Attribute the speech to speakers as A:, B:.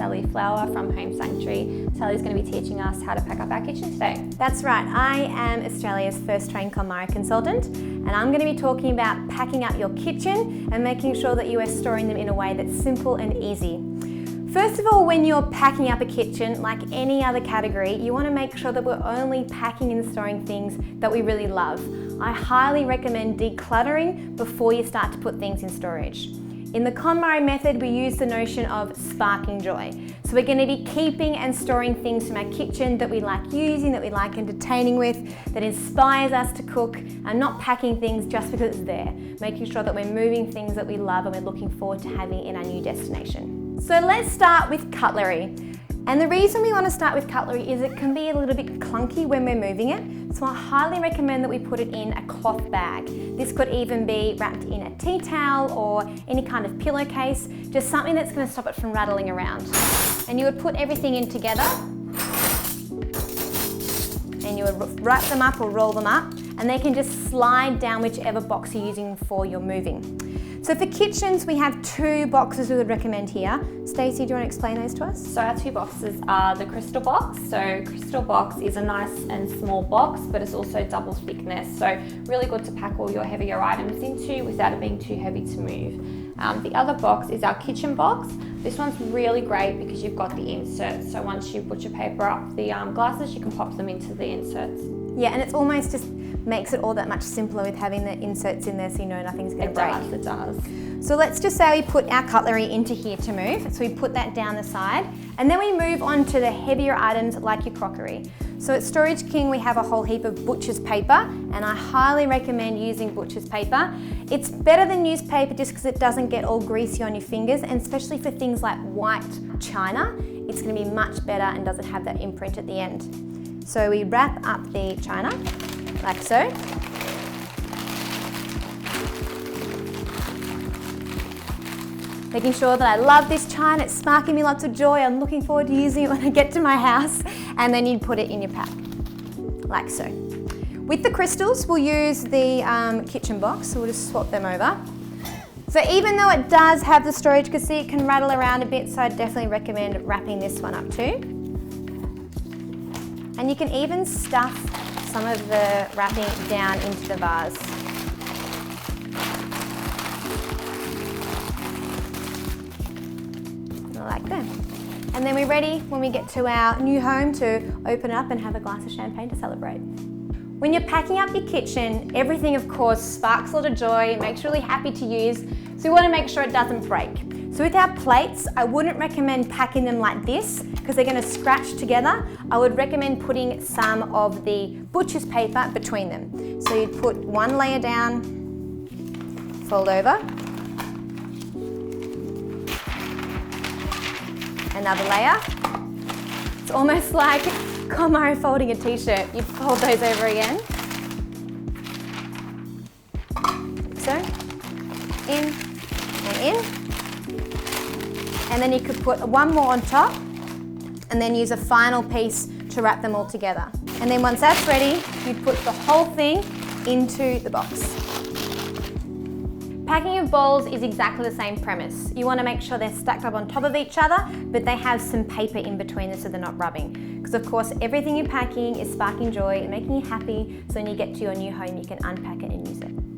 A: Sally Flower from Home Sanctuary. Sally's going to be teaching us how to pack up our kitchen today.
B: That's right, I am Australia's first trained KonMari consultant, and I'm going to be talking about packing up your kitchen and making sure that you are storing them in a way that's simple and easy. First of all, when you're packing up a kitchen, like any other category, you want to make sure that we're only packing and storing things that we really love. I highly recommend decluttering before you start to put things in storage. In the KonMari method, we use the notion of sparking joy. So we're going to be keeping and storing things from our kitchen that we like using, that we like entertaining with, that inspires us to cook, and not packing things just because it's there. Making sure that we're moving things that we love and we're looking forward to having in our new destination. So let's start with cutlery. And the reason we want to start with cutlery is it can be a little bit clunky when we're moving it. So I highly recommend that we put it in a cloth bag. This could even be wrapped in a tea towel or any kind of pillowcase, just something that's going to stop it from rattling around. And you would put everything in together and you would wrap them up or roll them up, and they can just slide down whichever box you're using for your moving. So for kitchens, we have two boxes we would recommend here. Stacey, do you want to explain those to us?
A: So our two boxes are the crystal box. So crystal box is a nice and small box, but it's also double thickness. So really good to pack all your heavier items into without it being too heavy to move. The other box is our kitchen box. This one's really great because you've got the inserts. So once you put your paper up the glasses, you can pop them into the inserts.
B: Yeah, and it's almost just makes it all that much simpler with having the inserts in there so you know nothing's going to break.
A: It does.
B: So let's just say we put our cutlery into here to move. So we put that down the side, and then we move on to the heavier items like your crockery. So at Storage King we have a whole heap of butcher's paper, and I highly recommend using butcher's paper. It's better than newspaper just because it doesn't get all greasy on your fingers, and especially for things like white china, it's going to be much better and doesn't have that imprint at the end. So we wrap up the china like so. Making sure that I love this china, it's sparking me lots of joy, I'm looking forward to using it when I get to my house, and then you put it in your pack, like so. With the crystals, we'll use the kitchen box, so we'll just swap them over. So even though it does have the storage, you can see it can rattle around a bit, so I definitely recommend wrapping this one up too. And you can even stuff some of the wrapping down into the vase. Like that. And then we're ready when we get to our new home to open up and have a glass of champagne to celebrate. When you're packing up your kitchen, everything of course sparks a lot of joy, it makes you really happy to use, so we want to make sure it doesn't break. So with our plates, I wouldn't recommend packing them like this because they're going to scratch together. I would recommend putting some of the butcher's paper between them. So you'd put one layer down, fold over, another layer. It's almost like KonMari folding a t-shirt. You'd fold those over again. So, in and in. And then you could put one more on top and then use a final piece to wrap them all together. And then once that's ready, you'd put the whole thing into the box. Packing of bowls is exactly the same premise. You want to make sure they're stacked up on top of each other, but they have some paper in between them so they're not rubbing. Because of course, everything you're packing is sparking joy and making you happy, so when you get to your new home, you can unpack it and use it.